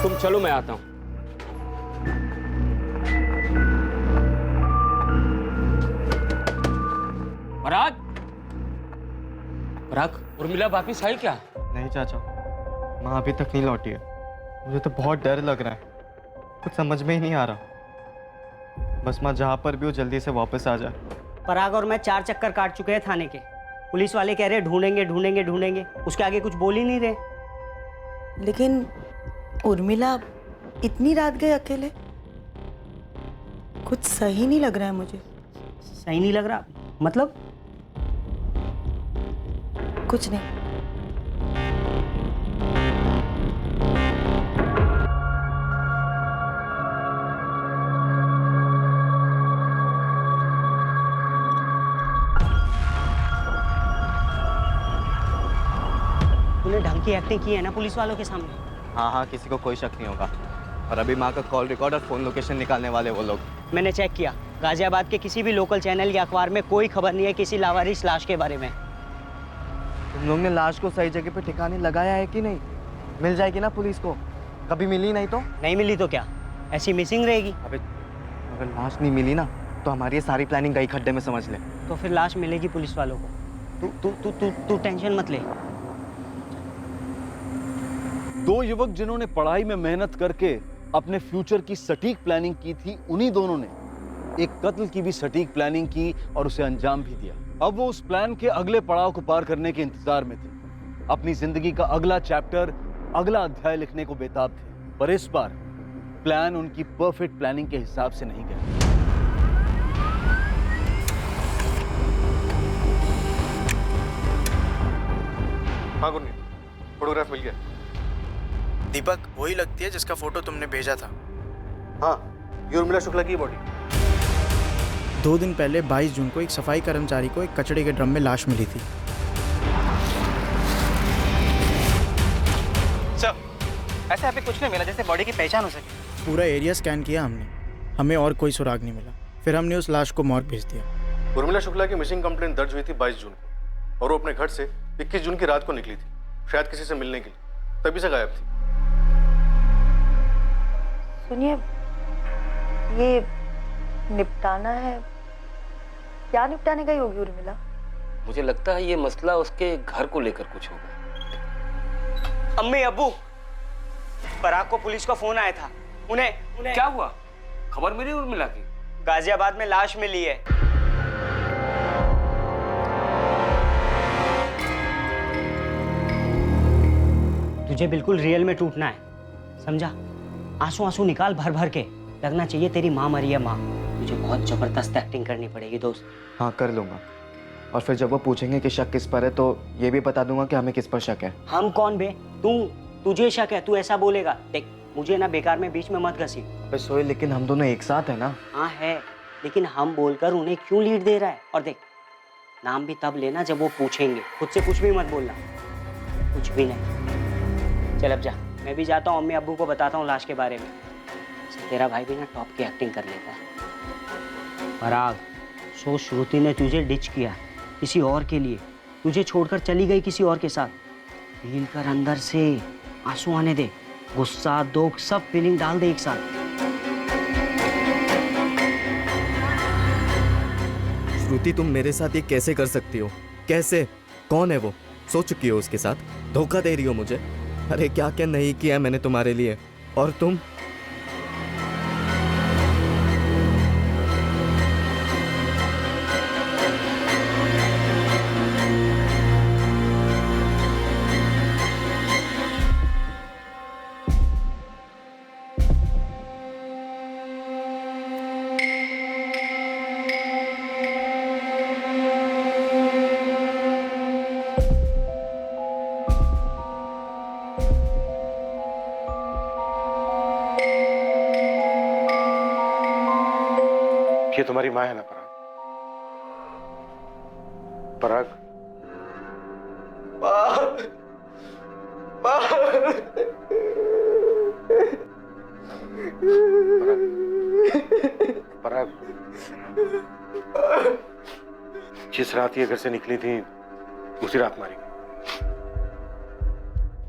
तुम चलो, मैं आता हूं। पराग, पराग, उर्मिला वापिस आई क्या? नहीं चाचा, माँ अभी तक नहीं लौटी है। मुझे तो बहुत डर लग रहा है, कुछ समझ में ही नहीं आ रहा। बस माँ जहाँ पर भी हो जल्दी से वापस आ जाए। पराग और मैं 4 चक्कर काट चुके हैं थाने के। पुलिस वाले कह रहे ढूंढेंगे ढूंढेंगे ढूंढेंगे, उसके आगे कुछ बोल ही नहीं रहे। लेकिन उर्मिला इतनी रात गए अकेले, कुछ सही नहीं लग रहा है मुझे। सही नहीं लग रहा मतलब? कुछ नहीं। तूने ढंग की एक्टिंग की है ना पुलिस वालों के सामने? हाँ हाँ, किसी को कोई शक नहीं होगा। और अभी माँ का कॉल रिकॉर्ड और फोन लोकेशन निकालने वाले वो लोग। मैंने चेक किया, गाजियाबाद के किसी भी लोकल चैनल या अखबार में कोई खबर नहीं है किसी लावारिस लाश के बारे में। तुम लोग ने लाश को सही जगह पे ठिकाने लगाया है कि नहीं? मिल जाएगी ना पुलिस को। कभी मिली नहीं तो? नहीं मिली तो क्या, ऐसी मिसिंग रहेगी? अबे अगर लाश नहीं मिली ना तो हमारी ये सारी प्लानिंग गई खड्डे में, समझ ले। तो फिर लाश मिलेगी पुलिस वालों को। तू तू तू तू तू टेंशन मत ले। दो युवक जिन्होंने पढ़ाई में मेहनत करके अपने फ्यूचर की सटीक प्लानिंग की थी, उन्हीं दोनों ने एक कत्ल की भी सटीक प्लानिंग की और उसे अंजाम भी दिया। अब वो उस प्लान के अगले पड़ाव को पार करने के इंतजार में थे। अपनी जिंदगी का अगला चैप्टर, अगला अध्याय लिखने को बेताब थे। पर इस बार प्लान उनकी परफेक्ट प्लानिंग के हिसाब से नहीं गया। हाँ गुरनी, फोटोग्राफ मिल गया। दीपक वही लगती है जिसका फोटो तुमने भेजा था। हाँ, ये उर्मिला शुक्ला की बॉडी। 2 दिन पहले 22 जून को एक सफाई कर्मचारी को एक कचड़े के ड्रम में लाश मिली थी। सर, ऐसे यहाँ पे कुछ नहीं मिला जैसे बॉडी की पहचान हो सके। पूरा एरिया स्कैन किया हमने, हमें और कोई सुराग नहीं मिला। फिर हमने उस लाश को मॉर्ग भेज दिया। उर्मिला शुक्ला की मिसिंग कंप्लेंट दर्ज हुई थी 22 जून को और वो अपने घर से 21 जून की रात को निकली थी, शायद किसी से मिलने के लिए, तभी से गायब थी। सुनिए, ये निपटाना है, क्या निपटाने का ही होगी उर्मिला? मुझे लगता है ये मसला उसके घर को लेकर कुछ होगा। अम्मी अब्बू, पराग को पुलिस का फोन आया था। उन्हें क्या हुआ? खबर मिली उर्मिला की? गाजियाबाद में लाश मिली है। तुझे बिल्कुल रियल में टूटना है, समझा? आंसू आंसू निकाल भर भर के, लगना चाहिए तेरी माँ मरी है। माँ, तुझे बहुत जबरदस्त एक्टिंग करनी पड़ेगी दोस्त। हाँ कर लूँगा। और फिर जब वो पूछेंगे कि शक किस पर है तो ये भी बता दूंगा कि हमें किस पर शक है। हम कौन बे? तुझे शक है, तू ऐसा बोलेगा। देख, मुझे ना बेकार में बीच में मत घसी। अबे सोए, लेकिन हम दोनों एक साथ है ना। हाँ है, लेकिन हम बोलकर उन्हें क्यों लीड दे रहा है? और देख, नाम भी तब लेना जब वो पूछेंगे, खुद से कुछ भी मत बोलना, कुछ भी नहीं। चल अब जा, मैं भी जाता हूँ, अम्मी अब्बू को बताता हूँ लाश के बारे में। तेरा भाई भी ना टॉप की एक्टिंग कर लेता है। पराग, सो श्रुति ने तुझे डिच किया किसी और के लिए, तुझे छोड़कर चली गई किसी और के साथ। फील कर, अंदर से आंसू आने दे, गुस्सा दुख सब फीलिंग डाल दे एक साथ। श्रुति, तुम मेरे साथ ये कैसे कर सकती हो? कैसे? कौन है वो? सो चुकी हो उसके साथ? धोखा दे रही हो मुझे? अरे क्या क्या नहीं किया मैंने तुम्हारे लिए। और तुम? ये तुम्हारी माँ है ना पराग? पराग, पराग, जिस रात ये घर से निकली थी उसी रात मारी।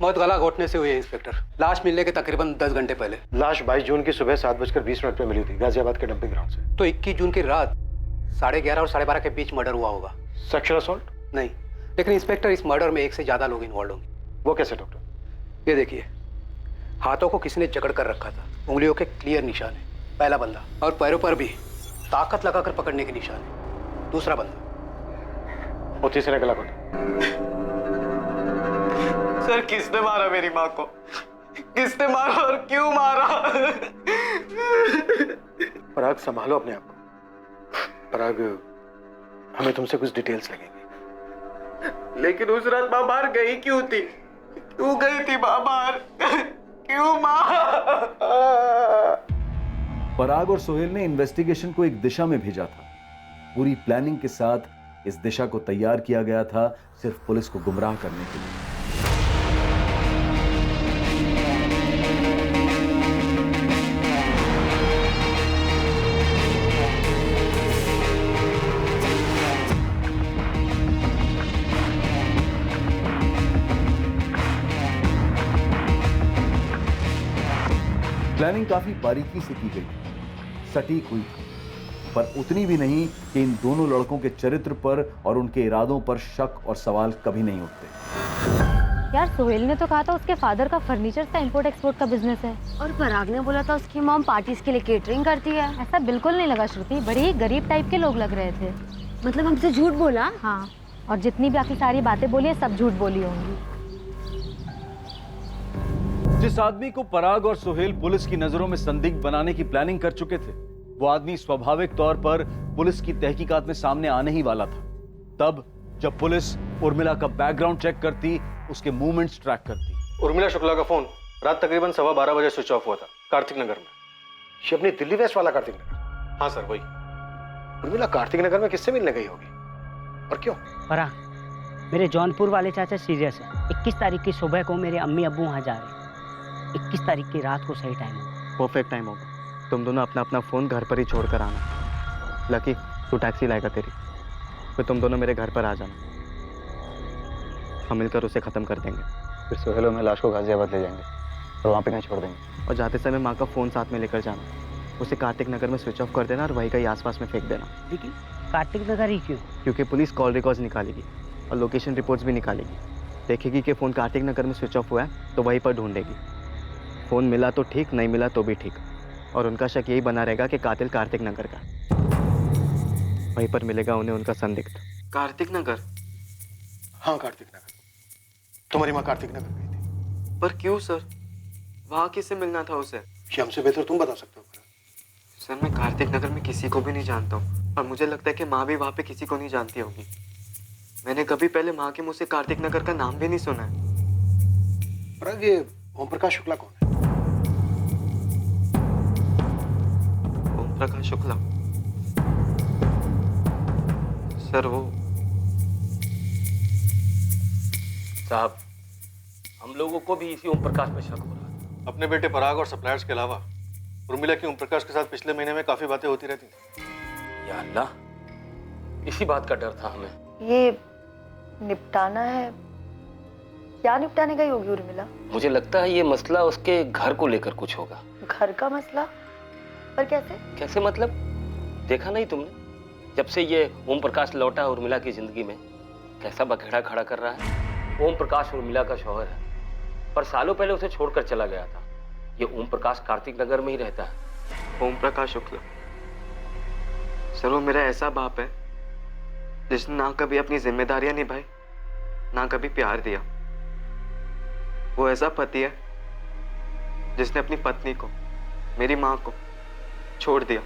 मौत गला घोटने से हुई है इंस्पेक्टर। लाश मिलने के तकरीबन 10 घंटे पहले। लाश 22 जून की सुबह 7:20 पे मिली थी गाजियाबाद के डंपिंग ग्राउंड से। तो 21 जून की रात 11:30 और 12:30 के बीच मर्डर हुआ होगा। Sexual assault? नहीं, लेकिन इंस्पेक्टर इस मर्डर में एक से ज्यादा लोग इन्वॉल्व होंगे। वो कैसे डॉक्टर? ये देखिए, हाथों को किसी ने जकड़ कर रखा था, उंगलियों के क्लियर निशान है, पहला बंदा। और पैरों पर भी ताकत लगाकर पकड़ने के निशान है, दूसरा बंदा। वो तीसरे गला घोटा। सर किसने मारा मेरी माँ को? किसने मारा और क्यों मारा? पराग संभालो अपने आप को। पराग, हमें तुमसे कुछ डिटेल्स लगेंगी। लेकिन उस रात माँ बाहर गई क्यों थी? क्यों गई थी माँ बाहर? क्यों माँ? पराग और सोहेल ने इन्वेस्टिगेशन को एक दिशा में भेजा था। पूरी प्लानिंग के साथ इस दिशा को तैयार किया गया था, सिर्फ पुलिस को गुमराह करने के लिए। प्लानिंग काफी बारीकी से की गई, सटीक हुई, पर उतनी भी नहीं कि इन दोनों लड़कों के चरित्र पर और उनके इरादों पर शक और सवाल कभी नहीं उठते। यार सोहेल ने तो कहा था उसके फादर का फर्नीचर का इंपोर्ट एक्सपोर्ट का बिजनेस है, और पराग ने बोला था उसकी मॉम पार्टीज के लिए केटरिंग करती है। ऐसा बिल्कुल नहीं लगा श्रुति, बड़े ही गरीब टाइप के लोग लग रहे थे। मतलब हमसे झूठ बोला? हाँ, और जितनी बाकी सारी बातें बोली है सब झूठ बोली होंगी। जिस आदमी को पराग और सोहेल पुलिस की नजरों में संदिग्ध बनाने की प्लानिंग कर चुके थे, वो आदमी स्वाभाविक तौर पर पुलिस की तहकीकात में सामने आने ही वाला था। तब जब पुलिस उर्मिला का बैकग्राउंड चेक करती, उसके मूवमेंट्स ट्रैक करती। उर्मिला शुक्ला का फोन रात तकरीबन 12:15 बजे स्विच ऑफ हुआ था, कार्तिक नगर में। ये अपनी दिल्ली वेस्ट वाला कार्तिक नगर? हाँ सर, वही। उर्मिला कार्तिक नगर में किससे मिलने गई होगी और क्यों? पराग, मेरे जौनपुर वाले चाचा सीरियस है। 21 तारीख की सुबह को मेरे अम्मी अब्बू वहाँ जा रहे हैं। 21 तारीख की रात को सही टाइम होगा। परफेक्ट टाइम होगा। तुम दोनों अपना अपना फ़ोन घर पर ही छोड़ कर आना। लकी, तू टैक्सी लाएगा तेरी, फिर तुम दोनों मेरे घर पर आ जाना। हम मिलकर उसे ख़त्म कर देंगे। फिर सोहेल और मैं लाश को गाजियाबाद ले जाएंगे और वहाँ पे कहीं छोड़ देंगे। और जाते समय माँ का फ़ोन साथ में लेकर जाना। उसे कार्तिक नगर में स्विच ऑफ कर देना और वहीं कहीं आसपास में फेंक देना। लेकिन कार्तिक नगर ही क्यों? क्योंकि पुलिस कॉल रिकॉर्ड्स निकालेगी और लोकेशन रिपोर्ट्स भी निकालेगी। देखेगी कि फ़ोन कार्तिक नगर में स्विच ऑफ हुआ है तो वहीं पर ढूंढेगी। फ़ोन मिला तो ठीक, नहीं मिला तो भी ठीक, और उनका शक यही बना रहेगा कि कातिल कार्तिक नगर का। वहीं पर मिलेगा उन्हें उनका संदिग्ध। कार्तिक नगर? हाँ, कार्तिक नगर। तुम्हारी माँ कार्तिक नगर गई थी। पर क्यों सर? वहाँ किससे मिलना था उसे? ये हमसे बेहतर तुम बता सकते हो। सर मैं कार्तिक नगर में किसी को भी नहीं जानता हूँ, और मुझे लगता है कि माँ भी वहाँ पे किसी को नहीं जानती होगी। मैंने कभी पहले माँ के मुँह से कार्तिक नगर का नाम भी नहीं सुना है। पर ये ओम प्रकाश शुक्ला कौन है? ओम प्रकाश शुक्ला? सर वो साहब, हम लोगों को भी इसी ओम प्रकाश पे शक हो रहा है। अपने बेटे पराग और सप्लायर्स के अलावा उर्मिला की ओम प्रकाश के साथ पिछले महीने में काफी बातें होती रहती थी। या अल्लाह, इसी बात का डर था हमें। ये निपटाना है, क्या निपटाने गई होगी उर्मिला? मुझे लगता है ये मसला उसके घर को लेकर कुछ होगा। घर का मसला? पर कैसे? कैसे मतलब? देखा नहीं तुमने, जब से ये ओम प्रकाश लौटा उर्मिला की जिंदगी में कैसा बखेड़ा खड़ा कर रहा है। ओम प्रकाश उर्मिला का शौहर है, पर सालों पहले उसे छोड़कर चला गया था। ये ओम प्रकाश कार्तिक नगर में ही रहता है। ओम प्रकाश शुक्ला सर, वो मेरा ऐसा बाप है जिसने ना कभी अपनी जिम्मेदारियां निभाई, ना कभी प्यार दिया। वो ऐसा पति है जिसने अपनी पत्नी को, मेरी माँ को छोड़ दिया,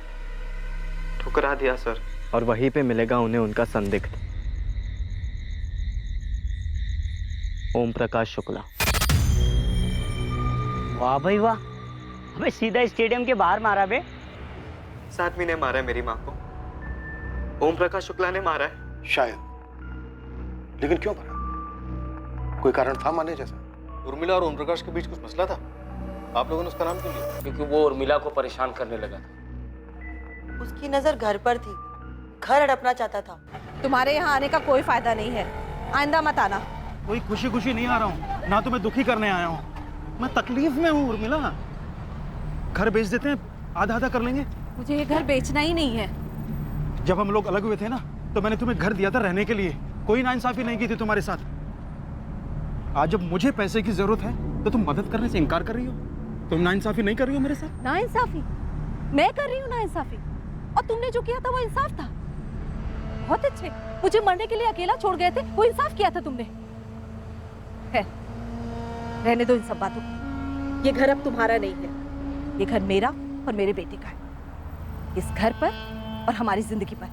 ठुकरा दिया सर। और वहीं पे मिलेगा उन्हें उनका संदिग्ध, ओम प्रकाश शुक्ला। वाह भाई वाह, अबे सीधा स्टेडियम के बाहर मारा बे। इस आदमी ने मारा है मेरी माँ को, ओम प्रकाश शुक्ला ने मारा है। शायद, लेकिन क्यों मारा? कोई कारण था माने जैसा? उर्मिला और ओम प्रकाश के बीच कुछ मसला था? आप लोगों ने उसका नाम क्यों लिया? क्योंकि वो उर्मिला को परेशान करने लगा था। उसकी नजर घर पर थी, घर हड़पना चाहता था। तुम्हारे यहाँ आने का कोई फायदा नहीं है, आइंदा मत आना। कोई खुशी खुशी नहीं आ रहा हूँ, ना तो मैं दुखी करने आया हूँ, मैं तकलीफ में हूँ उर्मिला। घर बेच देते हैं, आधा आधा कर लेंगे। मुझे ये घर बेचना ही नहीं है। जब हम लोग अलग हुए थे ना, तो मैंने तुम्हें घर दिया था रहने के लिए, कोई नाइंसाफी नहीं की थी तुम्हारे साथ। आज जब मुझे पैसे की जरूरत है तो तुम मदद करने से इनकार कर रही हो। तुम नाइंसाफी नहीं कर रही हो मेरे साथ। नाइंसाफी? मैं कर रही हूँ नाइंसाफी? और तुमने जो किया था वो इंसाफ था। बहुत अच्छे, मुझे मरने के लिए अकेला छोड़ गए थे, वो इंसाफ किया था तुमने। है, रहने दो इन सब बातों को। ये घर अब तुम्हारा नहीं है, ये घर मेरा और मेरे बेटे का है। इस घर पर और हमारी जिंदगी पर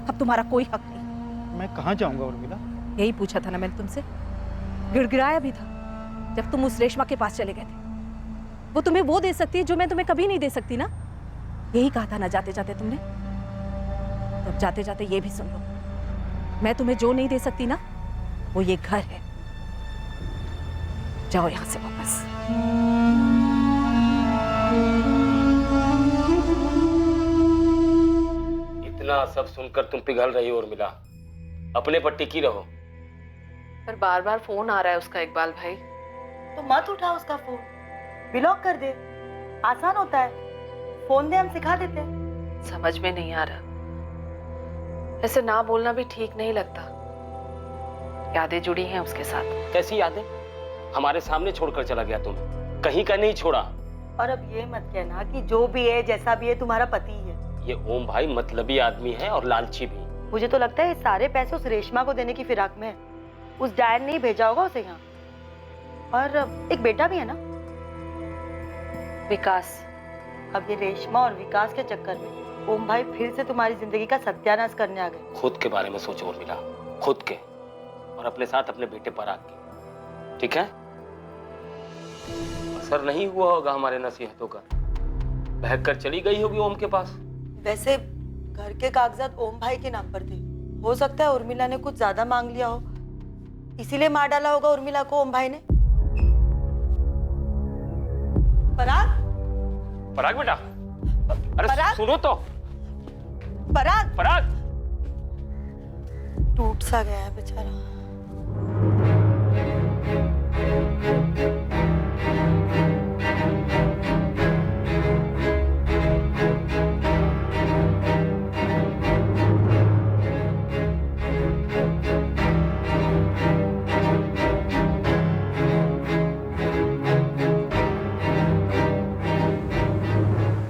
अब तुम्हारा कोई हक नहीं। मैं कहाँ जाऊंगा उर्मिला? यही पूछा था ना मैंने तुमसे, गिड़गिड़ाया भी था जब तुम उस रेशमा के पास चले गए थे। वो तुम्हें वो दे सकती है जो मैं तुम्हें कभी नहीं दे सकती ना। यही कहा था ना जाते जाते तुमने। तब जाते जाते ये भी सुन लो, मैं तुम्हें जो नहीं दे सकती ना, वो ये घर है। जाओ यहां से वापस। इतना सब सुनकर तुम पिघल रही हो उर्मिला, अपने पर टिकी रहो। पर बार बार फोन आ रहा है उसका इकबाल भाई। तो मत उठा उसका फोन, ब्लॉक कर दे, आसान होता है। फोन दे, हम सिखा देते हैं। समझ में नहीं आ रहा, ऐसे ना बोलना भी ठीक नहीं लगता। यादें जुड़ी हैं उसके साथ। कैसी यादें? हमारे सामने छोड़कर चला गया तुम्हें, कहीं का नहीं छोड़ा। और अब ये मत कहना कि जो भी है जैसा भी है तुम्हारा पति है। ये ओम भाई मतलबी आदमी है और लालची भी। मुझे तो लगता है ये सारे पैसे उस रेशमा को देने की फिराक में है। उस डायन ने ही भेजा होगा उसे यहाँ। और एक बेटा भी है ना, विकास। अब ये रेशमा और विकास के चक्कर में ओम भाई फिर से तुम्हारी जिंदगी का सत्यानाश करने आ गए। खुद के बारे में सोचो उर्मिला, खुद के, और अपने साथ अपने बेटे पराग के। ठीक है? असर नहीं हुआ होगा हमारे नसीहतों का, बहक कर चली गई होगी ओम के पास। वैसे घर के कागजात ओम भाई के नाम पर थे। हो सकता है उर्मिला ने कुछ ज्यादा मांग लिया हो, इसीलिए मार डाला होगा उर्मिला को ओम भाई ने। पराग, पराग बेटा, अरे पराग? सुनो तो। पराग, पराग टूट सा गया है बेचारा।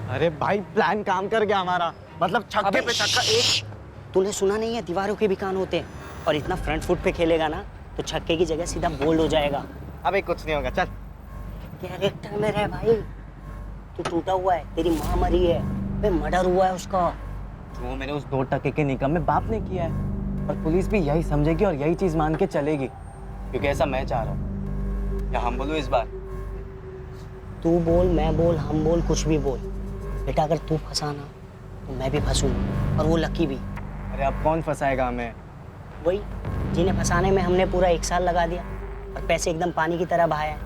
अरे भाई प्लान काम कर गया हमारा, मतलब छक्के पे छक्का। एक तूने सुना नहीं है, दीवारों के भी कान होते हैं। और इतना फ्रंट फुट पे खेलेगा ना तो छक्के की जगह सीधा बोल्ड हो जाएगा। अबे कुछ नहीं होगा, चल। कैरेक्टर में रह भाई, तू टूटा हुआ है, तेरी माँ मरी है, मर्डर हुआ है उसका। वो मेरे उस 2 टके के निकम्मे बाप ने किया है, और पुलिस भी यही समझेगी और यही चीज मान के चलेगी, क्योंकि ऐसा मैं चाह रहा हूँ। क्या हम बोलूं इस बार? तू बोल, मैं बोल, हम बोल, कुछ भी बोल। बेटा अगर तू फंसाना तो मैं भी फंसूंगा, और वो लकी भी। अरे अब कौन फंसाएगा हमें? वही जिन्हें फंसाने में हमने पूरा 1 साल लगा दिया और पैसे एकदम पानी की तरह बहाया।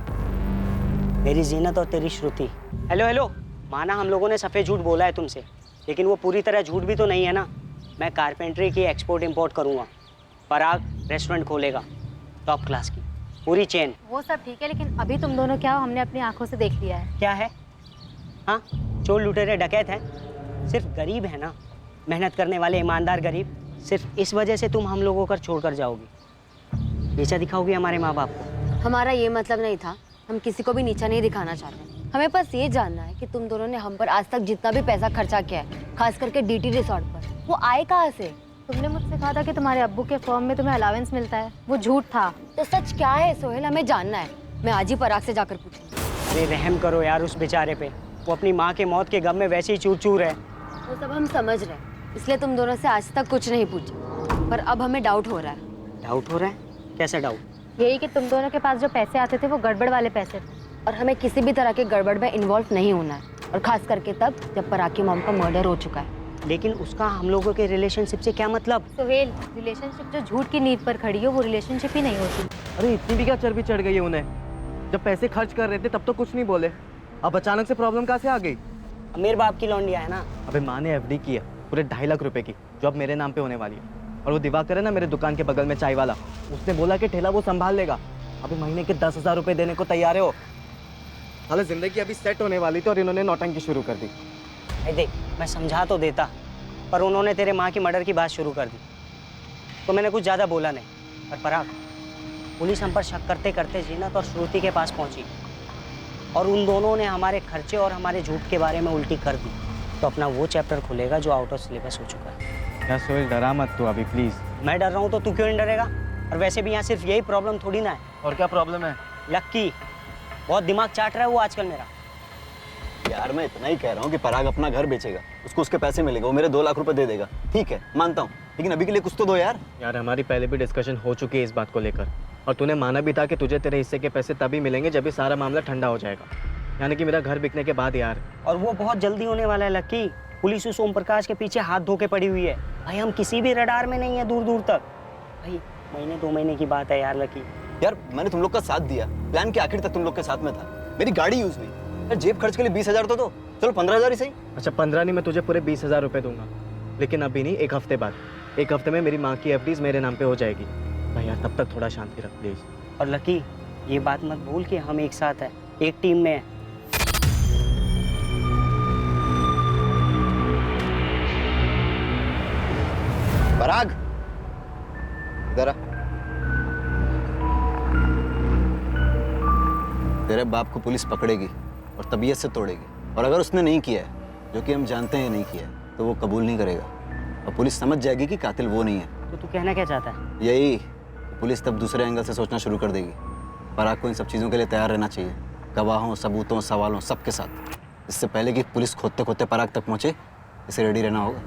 मेरी जीनत और तेरी श्रुति। हेलो हेलो, माना हम लोगों ने सफ़ेद झूठ बोला है तुमसे, लेकिन वो पूरी तरह झूठ भी तो नहीं है ना। मैं कारपेंट्री की एक्सपोर्ट इंपोर्ट करूँगा, पराग रेस्टोरेंट खोलेगा, टॉप क्लास की पूरी चेन। वो सब ठीक है, लेकिन अभी तुम दोनों क्या हो हमने अपनी आंखों से देख लिया है। क्या है? हाँ, चोर लुटेरे डकैत हैं, सिर्फ गरीब है ना, मेहनत करने वाले ईमानदार गरीब। सिर्फ इस वजह से तुम हम लोगों को छोड़कर जाओगी, नीचा दिखाओगी हमारे माँ बाप को। हमारा ये मतलब नहीं था, हम किसी को भी नीचा नहीं दिखाना चाहते। हमें बस ये जानना है कि तुम दोनों ने हम पर आज तक जितना भी पैसा खर्चा किया है, खास करके डीटी रिसोर्ट पर, वो आए कहाँ से? तुमने मुझसे कहा था कि तुम्हारे अब्बू के फर्म में तुम्हें अलावेंस मिलता है, वो झूठ था। तो सच क्या है सोहेल, हमें जानना है। मैं आज ही पराग से जाकर पूछूंगी। अरे रहम करो यार उस बेचारे पे, वो अपनी माँ के मौत के गम में वैसे ही चूर चूर है। वो सब हम समझ रहे हैं, इसलिए तुम दोनों से आज तक कुछ नहीं पूछा, पर अब हमें डाउट हो रहा है। डाउट हो रहा है? कैसे डाउट? यही कि तुम दोनों के पास जो पैसे आते थे वो गड़बड़ वाले पैसे थे, और हमें किसी भी तरह के गड़बड़ में इन्वॉल्व नहीं होना है, और खास करके तब जब पराग की मॉम का मर्डर हो चुका है। लेकिन उसका हम लोगों के रिलेशनशिप से क्या मतलब? सोहेल, रिलेशनशिप जो झूठ की नींव पर खड़ी हो वो रिलेशनशिप ही नहीं होती। अरे इतनी भी क्या चर्बी चढ़ गई है उन्हें? जब पैसे खर्च कर रहे थे तब तो कुछ नहीं बोले, अब अचानक से प्रॉब्लम कहाँ से आ गई? मेरे बाप की लौंडिया है ना। अबे माँ ने एफडी की है पूरे 2.5 लाख रुपए की, जो अब मेरे नाम पे होने वाली है। और वो दिवाकर है ना मेरे दुकान के बगल में चाय वाला, उसने बोला कि ठेला वो संभाल लेगा। अभी महीने के 10,000 रुपए देने को तैयार हो? हालांकि जिंदगी अभी सेट होने वाली थी और इन्होंने नौटंकी शुरू कर दी। भाई देख, मैं समझा तो देता, पर उन्होंने तेरे माँ की मर्डर की बात शुरू कर दी, तो मैंने कुछ ज़्यादा बोला नहीं। पर पराग, पुलिस हम पर शक करते करते जीनत और श्रुति के पास पहुंची और उन दोनों ने हमारे खर्चे और हमारे झूठ के बारे में उल्टी कर दी, तो अपना वो चैप्टर खुलेगा जो आउट ऑफ सिलेबस हो चुका है। यार सोहेल, डरा मत तू अभी प्लीज। मैं डर रहा हूँ तो तू क्यों नहीं डरेगा? और वैसे भी यहाँ सिर्फ यही प्रॉब्लम थोड़ी ना है। और क्या प्रॉब्लम है? लक्की, बहुत दिमाग चाट रहा है वो आजकल मेरा। यार मैं इतना ही कह रहा हूँ कि पराग अपना घर बेचेगा, उसको उसके पैसे मिलेगा, वो मेरे 2 लाख रुपए दे देगा, ठीक है मानता हूँ, लेकिन अभी के लिए कुछ तो दो यार। यार हमारी पहले भी डिस्कशन हो चुकी है इस बात को लेकर, और तूने माना भी था कि तुझे तेरे हिस्से के पैसे तभी मिलेंगे जब ये सारा मामला ठंडा हो जाएगा, यानी कि मेरा घर बिकने के बाद यार। और वो बहुत जल्दी होने वाला है लक्की। पुलिस उस ओम प्रकाश के पीछे हाथ धो के पड़ी हुई है भाई, हम किसी भी रडार में नहीं है दूर दूर तक। भाई महीने 2 महीने की बात है यार लकी। यार मैंने तुम लोग का साथ दिया, प्लान के आखिर तक तुम लोग के साथ में था, मेरी गाड़ी यूज हुई यार, जेब खर्च के लिए 20,000 तो दो, चलो 15,000 ही सही। अच्छा 15 नहीं, मैं तुझे पूरे 20,000 रुपए दूंगा, लेकिन अभी नहीं, 1 हफ्ते बाद। 1 हफ्ते में मेरी माँ की एफडीज मेरे नाम पे हो जाएगी भाई यार, तब तक थोड़ा शांति रख प्लीज। और लकी, ये बात मत भूल कि हम एक साथ हैं, एक टीम में हैं। पराग इधर आ। तेरे बाप को पुलिस पकड़ेगी और तबीयत से तोड़ेगी, और अगर उसने नहीं किया है, जो कि हम जानते हैं नहीं किया है, तो वो कबूल नहीं करेगा और पुलिस समझ जाएगी कि कातिल वो नहीं है। तो तू कहना क्या चाहता है? यही, पुलिस तब दूसरे एंगल से सोचना शुरू कर देगी। पराग को इन सब चीज़ों के लिए तैयार रहना चाहिए, गवाहों, सबूतों, सवालों सबके साथ। इससे पहले कि पुलिस खोदते खोदते पराग तक पहुंचे, इसे रेडी रहना होगा।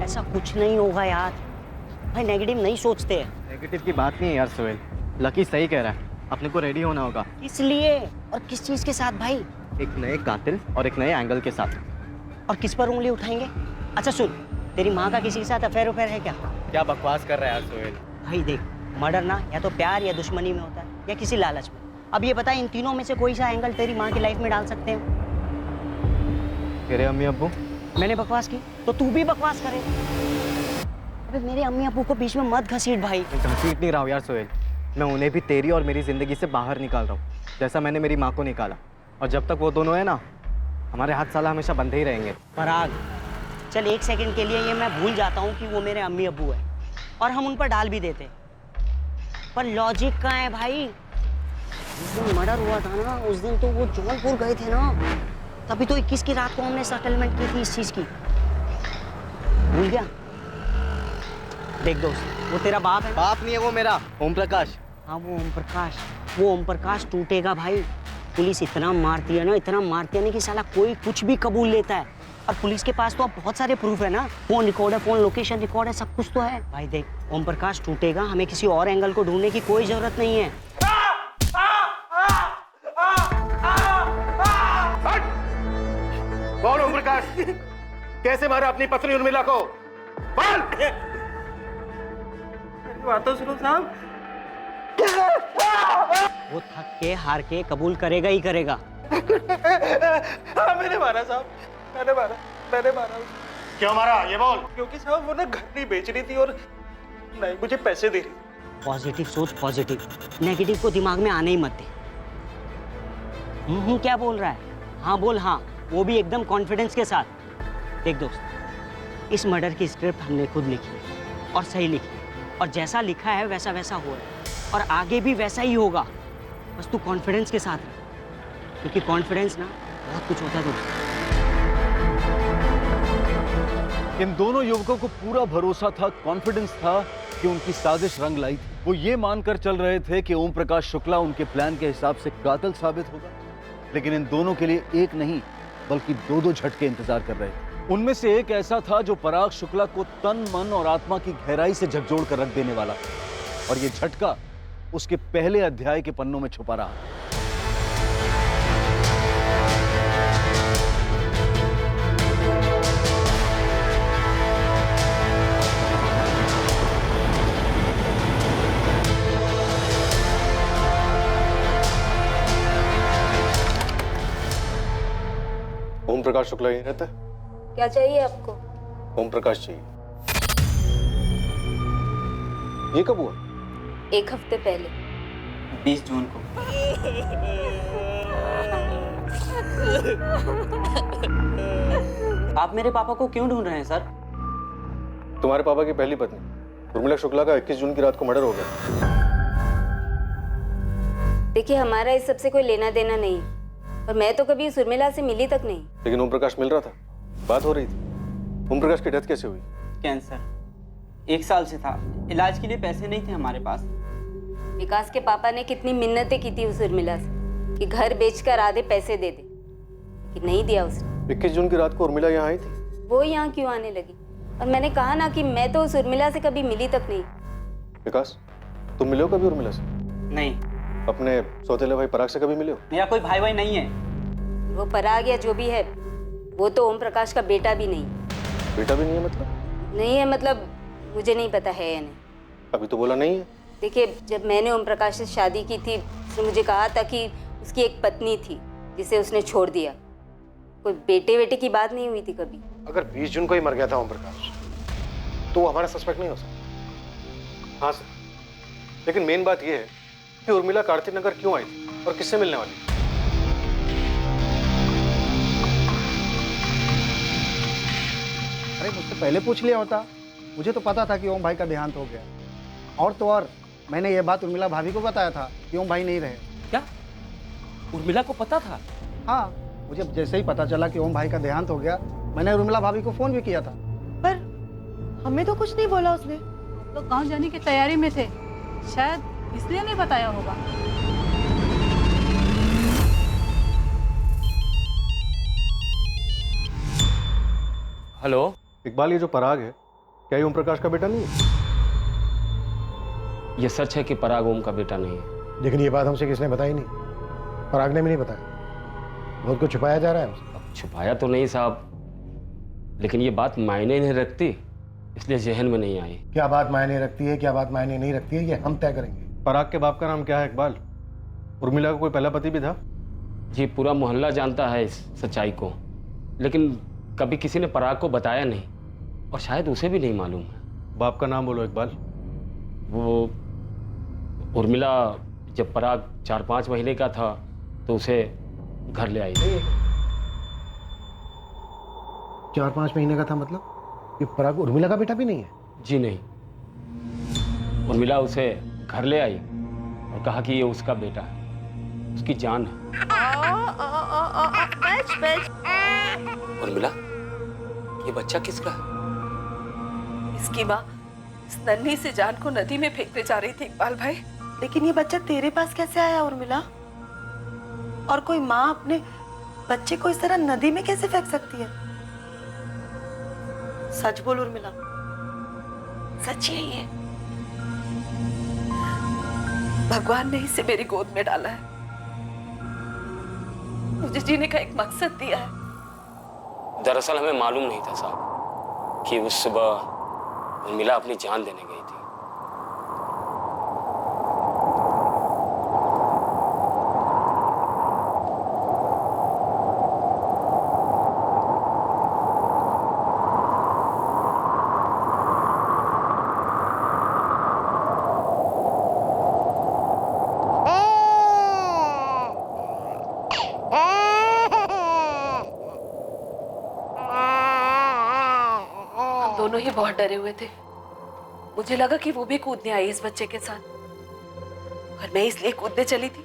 ऐसा कुछ नहीं होगा यार, भाई नेगेटिव नहीं सोचते हैं। नेगेटिव की बात नहीं है यार सोहेल, लकी सही कह रहा है, अपने को रेडी होना होगा। इसलिए, और किस चीज के साथ भाई? एक नए कातिल और एक नए एंगल के साथ। और किस पर उंगली उठाएंगे? अच्छा सुन, तेरी माँ का किसी के साथ अफेयर उफेयर है क्या? क्या बकवास कर रहा है यार सोहेल? भाई देख, मर्डर ना या तो प्यार या दुश्मनी में होता है, या किसी लालच में। अब ये बता, इन तीनों में से कोई सा एंगल तेरी माँ की लाइफ में डाल सकते हैं? तेरे अम्मी अब्बू। मैंने बकवास की तो तू भी बकवास करे। अबे मेरे अम्मी अब्बू को बीच में मत घसीट भाई। घसीट नहीं रहा हूँ यार सोहेल, मैं उन्हें भी तेरी और मेरी जिंदगी से बाहर निकाल रहा हूँ, जैसा मैंने मेरी माँ को निकाला। और जब तक वो दोनों है ना, हमारे हाथ साला हमेशा बंधे ही रहेंगे। पराग, चल 1 सेकंड के लिए ये मैं भूल जाता हूँ कि वो मेरे अम्मी अब्बू है, और हम उन पर डाल भी देते, पर लॉजिक कहाँ है भाई? जिस दिन मर्डर हुआ था ना, उस दिन तो वो जौनपुर गए थे ना, तभी तो 21 की रात को हमने सेटलमेंट की थी इस चीज की। भूल गया? देख दोस्त, वो तेरा बाप है। बाप नहीं है वो मेरा, ओम प्रकाश। हाँ वो ओम प्रकाश, वो ओम प्रकाश टूटेगा भाई। पुलिस इतना मारती है ना, इतना मारती है ना कि साला कोई कुछ भी कबूल लेता है। और पुलिस के पास तो अब बहुत सारे प्रूफ है ना, फोन रिकॉर्ड है, फोन लोकेशन रिकॉर्ड है, सब कुछ तो है भाई। देख, ओम प्रकाश टूटेगा, हमें किसी और एंगल को ढूंढने की कोई जरूरत नहीं है। कौन ओम प्रकाश? कैसे मारा अपनी पत्नी उर्मिला को? बोल! बात तो सुनो साहब। वो थक के हार के कबूल करेगा ही करेगा। हाँ मैंने मारा साहब, मैंने मारा। क्यों मारा ये बोल? क्योंकि साहब वो ना घर नहीं बेच रही थी और नहीं मुझे पैसे दे रही। पॉजिटिव सोच, पॉजिटिव, नेगेटिव को दिमाग में आने ही मत दे। क्या बोल रहा है? हाँ बोल, हाँ, वो भी एकदम कॉन्फिडेंस के साथ। देख दोस्त, इस मर्डर की स्क्रिप्ट हमने खुद लिखी है और सही लिखी है, और जैसा लिखा है वैसा वैसा हो रहा है, और आगे भी वैसा ही होगा। बस तू कॉन्फिडेंस के साथ रह, क्योंकि कॉन्फिडेंस ना बहुत कुछ होता है दोस्त। इन दोनों युवकों को पूरा भरोसा था, कॉन्फिडेंस था कि उनकी साजिश रंग लाई थी। वो ये मानकर चल रहे थे कि ओम प्रकाश शुक्ला उनके प्लान के हिसाब से कातिल साबित होगा, लेकिन इन दोनों के लिए एक नहीं बल्कि 2-2 झटके इंतजार कर रहे थे। उनमें से एक ऐसा था जो पराग शुक्ला को तन, मन और आत्मा की गहराई से झकझोर कर रख देने वाला था, और ये झटका उसके पहले अध्याय के पन्नों में छुपा रहा। ओम प्रकाश शुक्ला यहीं रहता है? क्या चाहिए आपको? ओम प्रकाश चाहिए। ये कब हुआ? 1 हफ्ते पहले। 20 जून को। आप मेरे पापा को क्यों ढूंढ रहे हैं सर? तुम्हारे पापा की पहली पत्नी उर्मिला शुक्ला का 21 जून की रात को मर्डर हो गया। देखिए, हमारा इस सब से कोई लेना देना नहीं, और मैं तो कभी उस उर्मिला से मिली तक नहीं। लेकिन ओम प्रकाश मिल रहा था, बात हो रही थी। ओम प्रकाश की डेथ कैसे हुई? कैंसर, 1 साल से था। इलाज के लिए पैसे नहीं थे हमारे पास। विकास के पापा ने कितनी मिन्नतें की थी उस उर्मिला से कि घर बेचकर आधे पैसे दे दे, लेकिन नहीं दिया उसने। 21 जून की रात को उर्मिला यहाँ आई थी? वो यहाँ क्यों आने लगी? और मैंने कहा ना कि मैं तो उस उर्मिला से कभी मिली तक नहीं। विकास, तुम मिले हो कभी उर्मिला से? नहीं। अपने सौतेले भाई पराग से कभी मिले हो? मेरा कोई भाई नहीं है। वो पराग या जो भी है, वो तो ओम प्रकाश का बेटा भी नहीं। बेटा भी नहीं है मतलब? नहीं है मतलब मुझे नहीं पता है या नहीं। अभी तो बोला नहीं है। देखिए, जब मैंने ओम प्रकाश से शादी की थी, उसने मुझे कहा था कि उसकी एक पत्नी थी जिसे उसने छोड़ दिया। कोई बेटे बेटे की बात नहीं हुई थी कभी। अगर 20 जून को ही मर गया था ओम प्रकाश, तो वो हमारा सस्पेक्ट नहीं हो सकता। हाँ सर, लेकिन मेन बात यह है कि उर्मिला कार्तिक नगर क्यों आई थी और किससे मिलने वाली थी? अरे मुझसे पहले पूछ लिया होता, मुझे तो पता था कि ओम भाई का देहांत हो गया। और तो और मैंने ये बात उर्मिला भाभी को बताया था कि ओम भाई नहीं रहे। क्या उर्मिला को पता था? हाँ, मुझे जैसे ही पता चला कि ओम भाई का देहांत हो गया, मैंने उर्मिला भाभी को फोन भी किया था। पर हमें तो कुछ नहीं बोला उसने। तो गांव जाने की तैयारी में थे, शायद इसलिए नहीं बताया होगा। हेलो इकबाल, ये जो पराग है, क्या ये ओम प्रकाश का बेटा नहीं है? ये सच है कि पराग ओम का बेटा नहीं है। लेकिन ये बात हमसे किसने बताई नहीं? पराग ने भी नहीं बताया। बहुत कुछ छुपाया जा रहा है हमसे। अब छुपाया तो नहीं साहब, लेकिन ये बात मायने नहीं रखती, इसलिए जहन में नहीं आई। क्या बात मायने रखती है, क्या बात मायने नहीं रखती है, ये हम तय करेंगे। पराग के बाप का नाम क्या है इकबाल? उर्मिला का कोई पहला पति भी था? जी, पूरा मोहल्ला जानता है इस सच्चाई को, लेकिन कभी किसी ने पराग को बताया नहीं, और शायद उसे भी नहीं मालूम है। बाप का नाम बोलो इकबाल। वो उर्मिला जब पराग 4-5 महीने का था तो उसे घर ले आई। 4-5 महीने का था मतलब? ये पराग उर्मिला का बेटा भी नहीं है? जी नहीं, उर्मिला उसे घर ले आई और कहा कि ये उसका बेटा है, उसकी जान है। उर्मिला, ये बच्चा किसका है? इसकी माँ इस नन्ही से जान को नदी में फेंकने जा रही थी इकबाल भाई। लेकिन ये बच्चा तेरे पास कैसे आया उर्मिला? और कोई माँ अपने बच्चे को इस तरह नदी में कैसे फेंक सकती है? सच बोल उर्मिला, सच यही है? भगवान ने इसे मेरी गोद में डाला है, मुझे जीने का एक मकसद दिया है। दरअसल हमें मालूम नहीं था साहब कि उस सुबह उर्मिला अपनी जान देने गई थी। दोनों ही बहुत डरे हुए थे। मुझे लगा कि वो भी कूदने आई इस बच्चे के साथ, और मैं इसलिए कूदने चली थी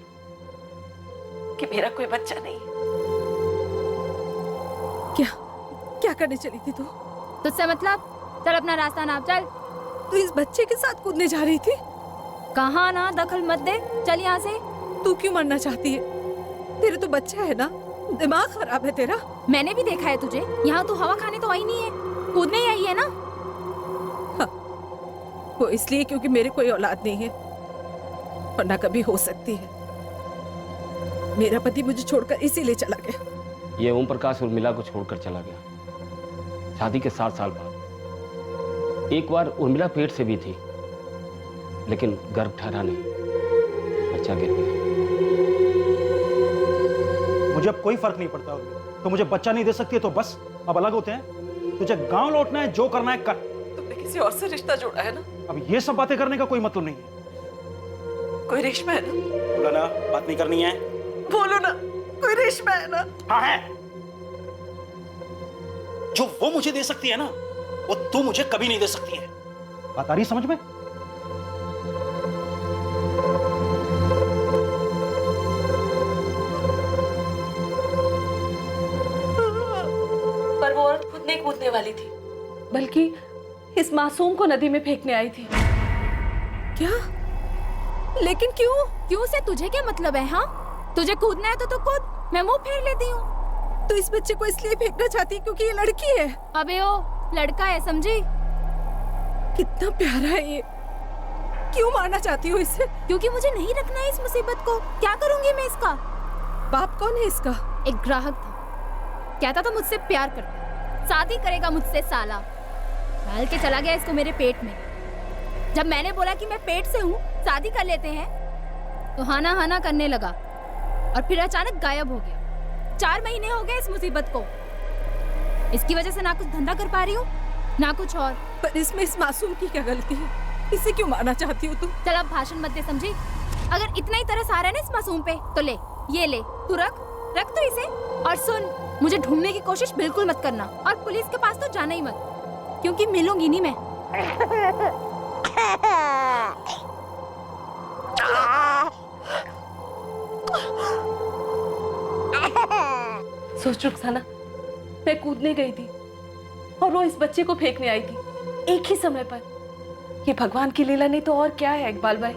कि मेरा कोई बच्चा नहीं है। क्या करने चली थी तू? तुझसे मतलब? चल अपना रास्ता नाप चल। तू इस बच्चे के साथ कूदने जा रही थी? कहाँ ना, दखल मत दे, चल यहाँ से। तू क्यों मरना चाहती है? तेरे तो बच्चा है ना, दिमाग खराब है तेरा। मैंने भी देखा है तुझे, यहाँ तू हवा खाने तो आई नहीं है, कूदने ही आई है ना। हाँ, वो इसलिए क्योंकि मेरे कोई औलाद नहीं है, वरना कभी हो सकती है। मेरा पति मुझे छोड़कर इसीलिए चला गया। ये ओम प्रकाश उर्मिला को छोड़कर चला गया शादी के 7 साल बाद। एक बार उर्मिला पेट से भी थी, लेकिन गर्भ ठहरा नहीं, बच्चा गिर गया। मुझे अब कोई फर्क नहीं पड़ता। तो मुझे बच्चा नहीं दे सकती है तो बस अब अलग होते हैं। तुझे गांव लौटना है, जो करना है कर। तुमने किसी किसी और से रिश्ता जोड़ा है ना? अब ये सब बातें करने का कोई मतलब नहीं है। कोई रेशमा है ना? बोला ना, बात नहीं करनी है। बोलो ना, कोई रेशमा है ना? हाँ है। जो वो मुझे दे सकती है ना, वो तू मुझे कभी नहीं दे सकती है। बात आ रही है समझ में? पर वो औरत खुद नहीं कूदने वाली थी, बल्कि इस मासूम को नदी में फेंकने आई थी। क्या? लेकिन क्यों? क्यों से तुझे क्या मतलब है? हाँ, तुझे कूदना है तो तू कूद, मैं मुंह फेर लेती हूँ। तो इस बच्चे को इसलिए फेंकना चाहती है क्योंकि ये लड़की है? अबे ओ, लड़का है, समझी? कितना प्यारा है ये, क्यों मारना चाहती हो इसे? क्योंकि मुझे नहीं रखना है इस मुसीबत को। क्या करूंगी मैं इसका? बाप कौन है इसका? एक ग्राहक था, कहता था मुझसे प्यार करता, शादी करेगा मुझसे साला। डाल के चला गया इसको मेरे पेट में। जब मैंने बोला कि मैं पेट से हूँ, शादी कर लेते हैं, तो हाना हाना करने लगा और फिर अचानक गायब हो गया। 4 महीने हो गए इस मुसीबत को। इसकी वजह से ना कुछ धंधा कर पा रही हूँ, ना कुछ और। पर इसमें इस मासूम की क्या गलती है? इसे क्यों मारना चाहती हो तुम? चल अब भाषण मत दे, समझी? अगर इतना ही तरस आ रहा है ना इस मासूम पे, तो ले, ये ले, तू रख तो इसे। और सुन, मुझे ढूंढने की कोशिश बिल्कुल मत करना, और पुलिस के पास तो जाना ही मत, क्योंकि मिलूंगी नहीं मैं। सोच रुखसाना, मैं कूदने गई थी और वो इस बच्चे को फेंकने आई थी एक ही समय पर। ये भगवान की लीला नहीं तो और क्या है इकबाल भाई?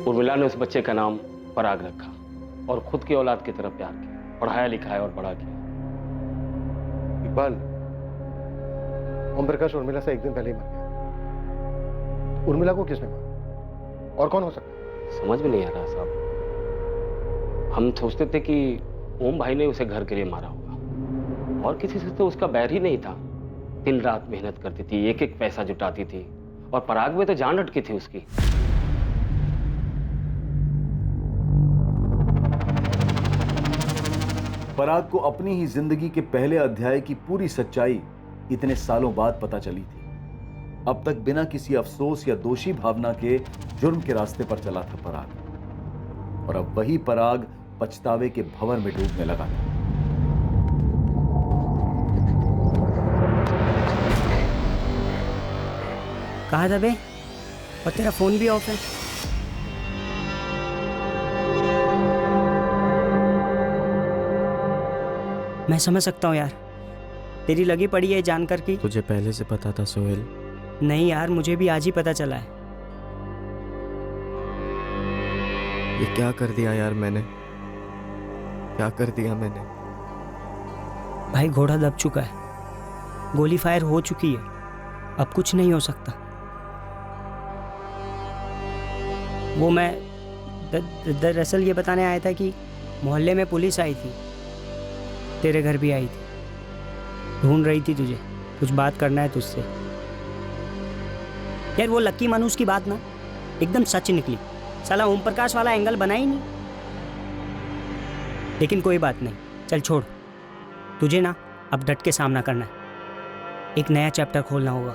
उर्मिला ने उस बच्चे का नाम पराग रखा और खुद की औलाद की तरह प्यार किया, पढ़ाया लिखाया और बड़ा किया। इकबाल, ओम प्रकाश उर्मिला से एक दिन पहले ही मर गया। उर्मिला को किसने मारा और कौन हो सकता है? समझ में नहीं आ रहा साहब। हम सोचते थे कि ओम भाई ने उसे घर के लिए मारा होगा, और किसी से तो उसका बैर ही नहीं था। दिन रात मेहनत करती थी, एक एक पैसा जुटाती थी, और पराग में तो जान अटकी थी उसकी। पराग को अपनी ही जिंदगी के पहले अध्याय की पूरी सच्चाई इतने सालों बाद पता चली थी। अब तक बिना किसी अफसोस या दोषी भावना के जुर्म के रास्ते पर चला था पराग, और अब वही पराग पछतावे के भंवर में डूबने लगा था। कहाँ था बे? और तेरा फोन भी ऑफ है। मैं समझ सकता हूँ यार, तेरी लगी पड़ी है जानकर की। तुझे पहले से पता था सोहेल? नहीं यार, मुझे भी आज ही पता चला है। ये क्या कर दिया यार मैंने, क्या कर दिया मैंने? भाई घोड़ा दब चुका है, गोली फायर हो चुकी है, अब कुछ नहीं हो सकता। वो मैं दरअसल ये बताने आया था कि मोहल्ले में पुलिस आई थी, तेरे घर भी आई थी, ढूंढ रही थी तुझे, कुछ बात करना है तुझसे। यार वो लक्की मानुस की बात ना एकदम सच निकली, साला ओम प्रकाश वाला एंगल बना ही नहीं। लेकिन कोई बात नहीं, चल छोड़, तुझे ना अब डट के सामना करना है, एक नया चैप्टर खोलना होगा।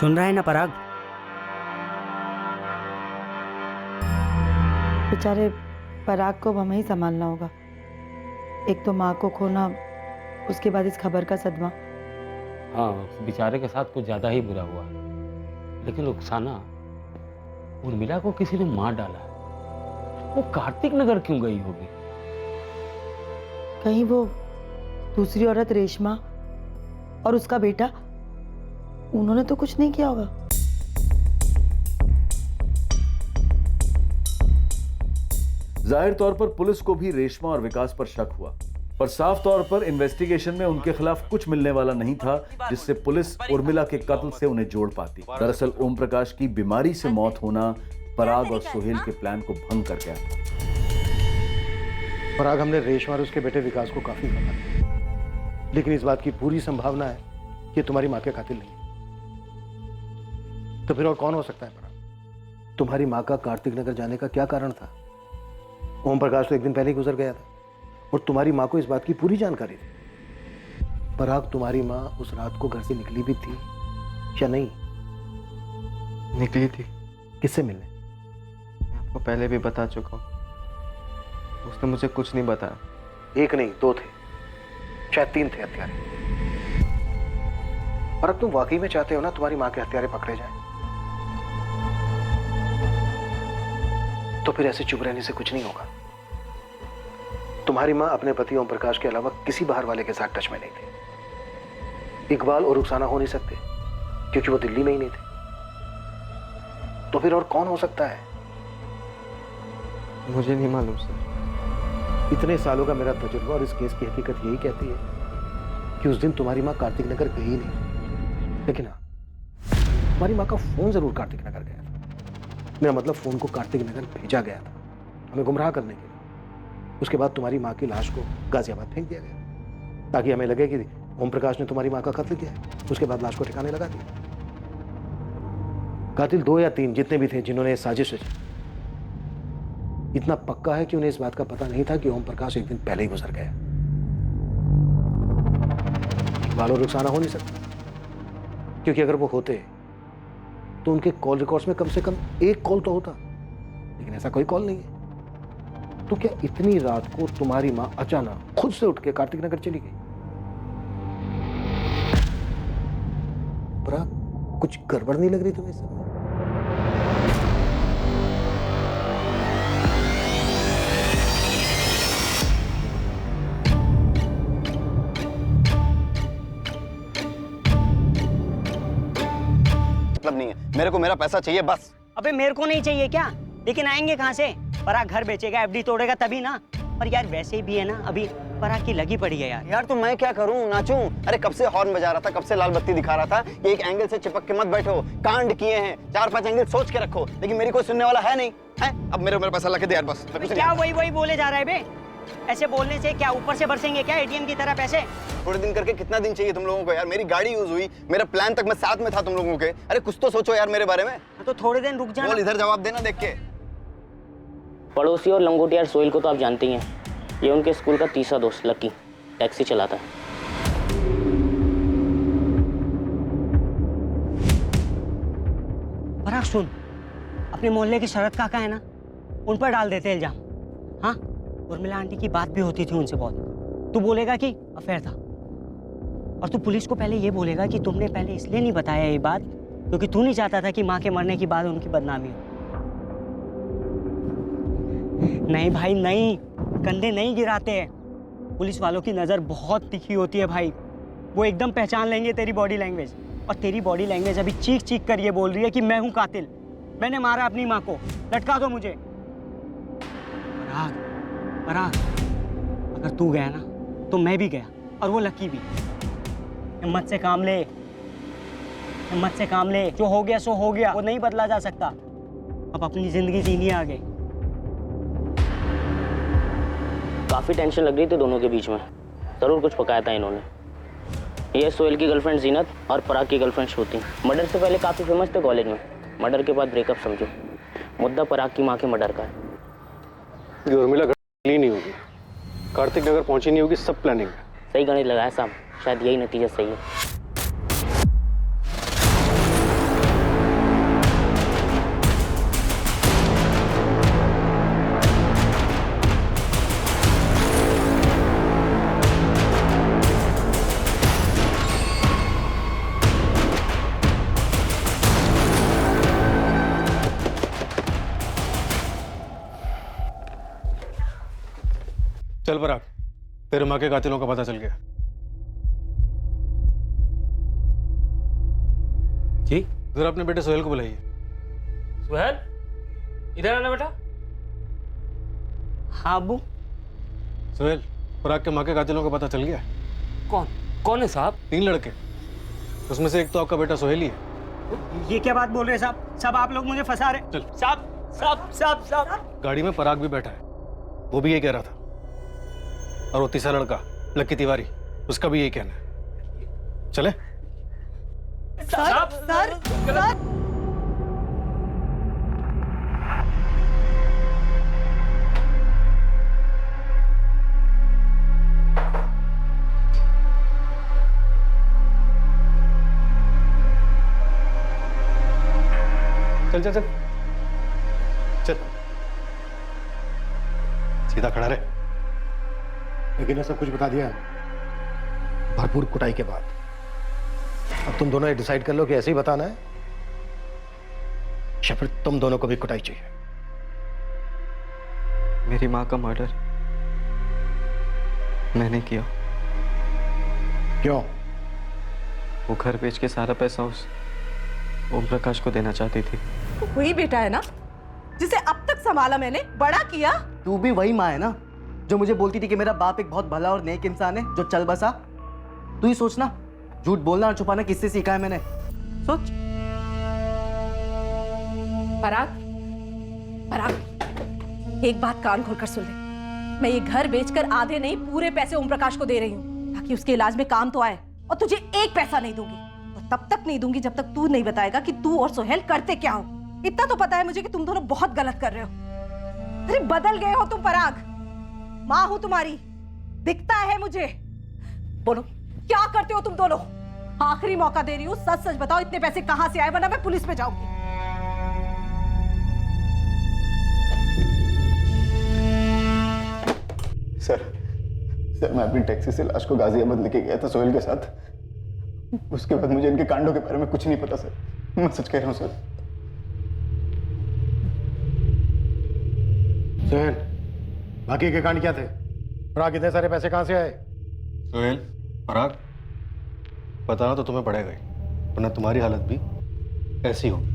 सुन रहा है ना पराग? बेचारे पराग को हमें ही संभालना होगा। एक तो माँ को खोना, उसके बाद इस खबर का सदमा। हाँ, बेचारे के साथ कुछ ज्यादा ही बुरा हुआ, लेकिन रुखसाना, उर्मिला को किसी ने मार डाला है। वो कार्तिक नगर क्यों गई होगी? कहीं वो दूसरी औरत रेशमा और उसका बेटा, उन्होंने तो कुछ नहीं किया होगा। जाहिर तौर पर पुलिस को भी रेशमा और विकास पर शक हुआ, पर साफ तौर पर इन्वेस्टिगेशन में उनके खिलाफ कुछ मिलने वाला नहीं था जिससे पुलिस उर्मिला के कत्ल से उन्हें जोड़ पाती। दरअसल ओम प्रकाश की बीमारी से मौत होना पराग और सोहेल के प्लान को भंग कर गया। पराग, हमने रेशमा और उसके बेटे विकास को काफी भगा दिया, लेकिन इस बात की पूरी संभावना है कि तुम्हारी माँ के कातिल नहीं। तो फिर और कौन हो सकता है पराग? तुम्हारी माँ का कार्तिक नगर जाने का क्या कारण था? ओम प्रकाश तो एक दिन पहले ही गुजर गया था और तुम्हारी माँ को इस बात की पूरी जानकारी थी। पराग, तुम्हारी माँ उस रात को घर से निकली भी थी या नहीं? निकली थी। किससे मिलने? मैं आपको पहले भी बता चुका हूँ, उसने मुझे कुछ नहीं बताया। एक नहीं, दो थे, शायद तीन थे हत्यारे। पराग, तुम वाकई में चाहते हो ना तुम्हारी माँ के हत्यारे पकड़े जाएं? तो फिर ऐसे चुप रहने से कुछ नहीं होगा। तुम्हारी माँ अपने पति ओम प्रकाश के अलावा किसी बाहर वाले के साथ टच में नहीं थे। इकबाल और रुखसाना हो नहीं सकते क्योंकि वो दिल्ली में ही नहीं थे। तो फिर और कौन हो सकता है? मुझे नहीं मालूम सर। इतने सालों का मेरा तजुर्बा और इस केस की हकीकत यही कहती है कि उस दिन तुम्हारी माँ कार्तिक नगर गई नहीं, लेकिन हाँ, तुम्हारी माँ का फोन जरूर कार्तिक नगर गया था। मेरा मतलब फोन को कार्तिक नगर भेजा गया था हमें गुमराह करने के लिए। उसके बाद तुम्हारी माँ की लाश को गाजियाबाद फेंक दिया गया ताकि हमें लगे कि ओम प्रकाश ने तुम्हारी माँ का कत्ल किया है। उसके बाद लाश को ठिकाने लगा दिया। कातिल 2 या 3 जितने भी थे जिन्होंने ये साजिश रची, इतना पक्का है कि उन्हें इस बात का पता नहीं था कि ओम प्रकाश एक दिन पहले ही गुजर गया। इकबाल और रुखसाना हो नहीं सकता क्योंकि अगर वो होते तो उनके कॉल रिकॉर्ड्स में कम से कम एक कॉल तो होता, लेकिन ऐसा कोई कॉल नहीं है। तो क्या इतनी रात को तुम्हारी मां अचानक खुद से उठ के कार्तिक नगर चली गई? पराग, कुछ गड़बड़ नहीं लग रही तुम्हें इस समय? मतलब नहीं है, मेरे को मेरा पैसा चाहिए बस। अबे मेरे को नहीं चाहिए क्या? लेकिन आएंगे कहाँ से? पराग घर बेचेगा, एफडी तोड़ेगा तभी ना। पर यार वैसे भी है ना, अभी पराग की लगी पड़ी है यार। यार तो मैं क्या करूं, नाचूं? अरे कब से हॉर्न बजा रहा था, कब से लाल बत्ती दिखा रहा था कि एक एंगल से चिपक के मत बैठो, कांड किए हैं, 4-5 एंगल सोच के रखो, लेकिन मेरी कोई सुनने वाला है नहीं है। अब मेरा पैसा ला के दे यार बस। क्या वही बोले जा रहा है बे? ऐसे बोलने से क्या ऊपर से बरसेंगे क्या एटीएम की तरह पैसे? थोड़े दिन करके कितना दिन चाहिए तुम लोगों को यार? मेरी गाड़ी यूज हुई, मेरा प्लान तक मैं साथ में था तुम लोगों के। अरे कुछ तो सोचो यार मेरे बारे में। तो थोड़े दिन रुक जाना। बोल, इधर जवाब देना देख के। पड़ोसी और लंगोटियार सोहेल को तो आप जानते ही हैं। ये उनके स्कूल का तीसरा दोस्त लकी टैक्सी चलाता है। पराग सुन, अपने मोहल्ले के शरद काका है ना, उन पर डाल देते इल्जाम। हाँ, उर्मिला आंटी की बात भी होती थी उनसे बहुत। तू बोलेगा कि अफेयर था, और तू पुलिस को पहले ये बोलेगा कि तुमने पहले इसलिए नहीं बताया ये बात क्योंकि तू नहीं चाहता था कि माँ के मरने की बाद उनकी बदनामी हो। नहीं भाई नहीं, कंधे नहीं गिराते हैं। पुलिस वालों की नज़र बहुत तिखी होती है भाई, वो एकदम पहचान लेंगे तेरी बॉडी लैंग्वेज। और तेरी बॉडी लैंग्वेज अभी चीख चीख कर ये बोल रही है कि मैं हूँ कातिल, मैंने मारा अपनी माँ को, लटका दो मुझे। पराग, पराग, अगर तू गया ना तो मैं भी गया और वो लकी भी। हिम्मत से काम ले, हिम्मत से काम ले। जो हो गया सो हो गया, वो नहीं बदला जा सकता। अब अपनी जिंदगी जीनी है आगे। काफ़ी टेंशन लग रही थी दोनों के बीच में, ज़रूर कुछ पकाया था इन्होंने। ये सोहेल की गर्लफ्रेंड जीनत और पराग की गर्लफ्रेंड श्रुति मर्डर से पहले काफ़ी फेमस थे कॉलेज में। मर्डर के बाद ब्रेकअप समझो। मुद्दा पराग की माँ के मर्डर का है। ये उर्मिला गली नहीं होगी, कार्तिक नगर पहुंची नहीं होगी, सब प्लानिंग है। सही गणित लगाया साहब, शायद यही नतीजा सही है। चल पराग, तेरे माँ के कातिलों का पता चल गया। जी जरा अपने बेटे सोहेल को बुलाइए। सोहेल, इधर आना बेटा। हाँ अब्बू। सोहेल, पराग के माँ के कातिलों का पता चल गया। कौन है साहब? 3 लड़के, उसमें से एक तो आपका बेटा सोहेल ही है। ये क्या बात बोल रहे हैं साहब? सब आप लोग मुझे फंसा रहे। चल साहब, साहब, साहब, साहब। गाड़ी में पराग भी बैठा है, वो भी यही कह रहा था। और वो तीसरा लड़का लकी तिवारी, उसका भी यही कहना है। चले? Sir, sir, sir. चल चल चल चल, सीधा खड़ा रहे। लेकिन ये सब कुछ बता दिया भरपूर कुटाई के बाद। अब तुम दोनों ये डिसाइड कर लो कि ऐसे ही बताना है या फिर तुम दोनों को भी कुटाई चाहिए। मेरी माँ का मर्डर मैंने किया। क्यों? वो घर बेच के सारा पैसा उस ओम प्रकाश को देना चाहती थी। वही बेटा है ना जिसे अब तक संभाला मैंने, बड़ा किया। तू भी वही माँ है ना जो मुझे बोलती थी कि मेरा बाप एक बहुत भला और नेक इंसान है जो चल बसा। तू ही सोचना, झूठ बोलना और छुपाना किससे सीखा है मैंने? सोच। पराग, पराग, एक बात कान खोलकर सुन ले। मैं ये घर बेचकर आधे नहीं पूरे पैसे ओम प्रकाश को दे रही हूँ ताकि उसके इलाज में काम तो आए, और तुझे एक पैसा नहीं दूंगी। और तब तक नहीं दूंगी जब तक तू नहीं बताएगा कि तू और सोहेल करते क्या हो। इतना तो पता है मुझे कि तुम दोनों बहुत गलत कर रहे हो। अरे बदल गए हो तुम पराग। माँ हूं तुम्हारी, दिखता है मुझे। बोलो क्या करते हो तुम दोनों? आखिरी मौका दे रही हूँ, सच सच बताओ इतने पैसे कहां से आए, वरना मैं पुलिस में जाऊंगी। सर मैं अपनी टैक्सी से लाश को गाजियाबाद लेके गया था सोहेल के साथ। उसके बाद मुझे इनके कांडों के बारे में कुछ नहीं पता सर, मैं सच कह रहा हूँ सर। सोहेल, बाकी के कांड क्या थे? पराग इतने सारे पैसे कहां से आए? सोहेल, पराग, बताना तो तुम्हें पड़ेगा ही, वरना तुम्हारी हालत भी ऐसी होगी।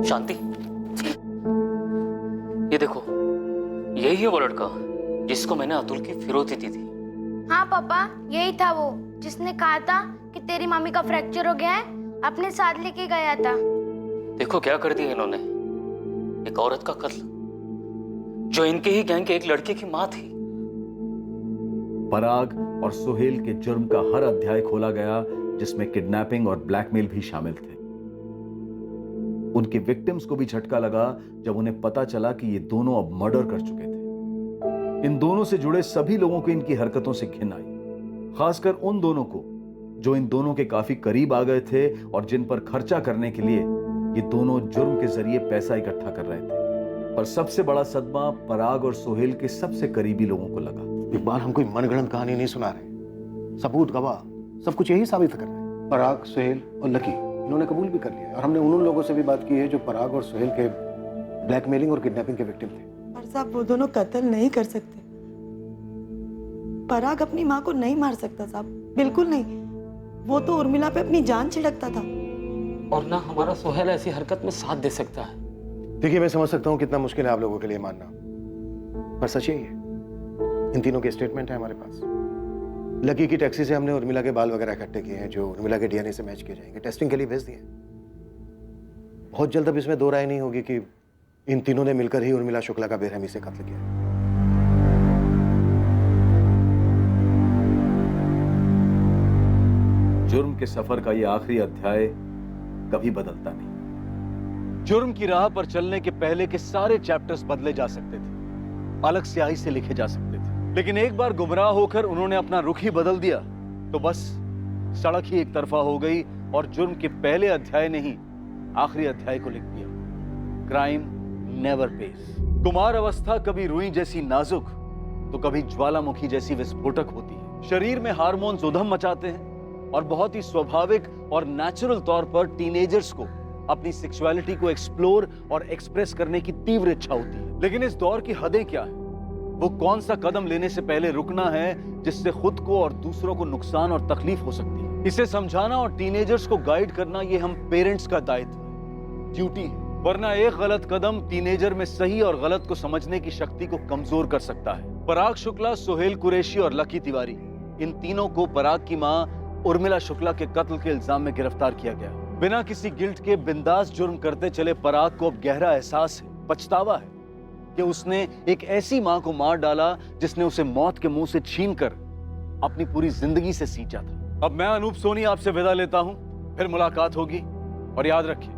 शांति, ये देखो, यही है वो लड़का जिसको मैंने अतुल की फिरौती दी थी। हाँ पापा, यही था वो जिसने कहा था कि तेरी मम्मी का फ्रैक्चर हो गया है, अपने साथ लेके गया था। देखो क्या कर दिया इन्होंने, एक औरत का कत्ल जो इनके ही गैंग के एक लड़के की माँ थी। पराग और सोहेल के जुर्म का हर अध्याय खोला गया जिसमें किडनैपिंग और ब्लैकमेल भी शामिल थे। उनके विक्टिम्स को भी झटका लगा जब उन्हें पता चला कि ये दोनों अब मर्डर कर चुके थे। इन दोनों से जुड़े सभी लोगों को इनकी हरकतों से घिन आई, खासकर उन दोनों को जो इन दोनों के काफी करीब आ गए थे और जिन पर खर्चा करने के लिए ये दोनों जुर्म के जरिए पैसा इकट्ठा कर रहे थे। पर सबसे बड़ा सदमा पराग और सोहेल के सबसे करीबी लोगों को लगा। इकबाल, हम कोई मनगढ़ंत कहानी नहीं सुना रहे, सबूत गवाह सब कुछ यही साबित कर रहे हैं। पराग, सोहेल और लकी इन्होंने कबूल भी कर लिया और हमने उन लोगों से भी बात की है जो पराग और सोहेल के ब्लैकमेलिंग और किडनैपिंग के विक्टिम थे। और साहब वो दोनों कत्ल नहीं कर सकते। पराग अपनी माँ को नहीं मार सकता साहब, बिल्कुल नहीं। वो तो उर्मिला पे अपनी जान छिड़कता था। और ना हमारा सोहेल ऐसी हरकत में साथ दे सकता है। देखिए, मैं समझ सकता हूँ कितना मुश्किल है आप लोगों के लिए मानना, पर सच यही है। इन तीनों के स्टेटमेंट है हमारे पास। लकी की टैक्सी से हमने उर्मिला के बाल वगैरह इकट्ठे किए हैं जो उर्मिला के डीएनए से मैच किए जाएंगे, टेस्टिंग के लिए भेज दिए। बहुत जल्द अब इसमें दो राय नहीं होगी कि इन तीनों ने मिलकर ही उर्मिला शुक्ला का बेरहमी से कत्ल किया। जुर्म के सफर का ये आखिरी अध्याय कभी बदलता नहीं। जुर्म की राह पर चलने के पहले के सारे चैप्टर्स बदले जा सकते थे, अलग स्याही से लिखे जा सकते थे, लेकिन एक बार गुमराह होकर उन्होंने अपना रुख ही बदल दिया तो बस सड़क ही एक तरफा हो गई और जुर्म के पहले अध्याय ने ही आखिरी अध्याय को लिख दिया। Crime never pace. कुमार अवस्था कभी रुई जैसी नाजुक तो कभी ज्वालामुखी जैसी विस्फोटक होती है। शरीर में हार्मोन्स उधम मचाते हैं और बहुत ही स्वाभाविक और नेचुरल तौर पर टीनेजर्स को अपनी सेक्सुअलिटी को एक्सप्लोर और एक्सप्रेस करने की तीव्र इच्छा होती है। लेकिन इस दौर की हदें क्या है? वो कौन सा कदम लेने से पहले रुकना है जिससे खुद को और दूसरों को नुकसान और तकलीफ हो सकती है? इसे समझाना और टीनेजर्स को गाइड करना ये हम पेरेंट्स का दायित्व है, ड्यूटी है। वरना एक गलत कदम टीनेजर में सही और गलत को समझने की शक्ति को कमजोर कर सकता है। पराग शुक्ला, सोहेल कुरैशी और लकी तिवारी, इन तीनों को पराग की मां उर्मिला शुक्ला के कत्ल के इल्जाम में गिरफ्तार किया गया। बिना किसी गिल्ट के बिंदास जुर्म करते चले पराग को अब गहरा एहसास है, पछतावा है कि उसने एक ऐसी मां को मार डाला जिसने उसे मौत के मुंह से छीनकर अपनी पूरी जिंदगी से सींचा था। अब मैं अनूप सोनी आपसे विदा लेता हूं, फिर मुलाकात होगी और याद रखिए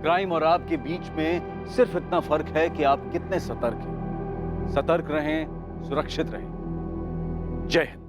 क्राइम और आपके बीच में सिर्फ इतना फर्क है कि आप कितने सतर्क हैं। सतर्क रहें, सुरक्षित रहें। जय हिंद।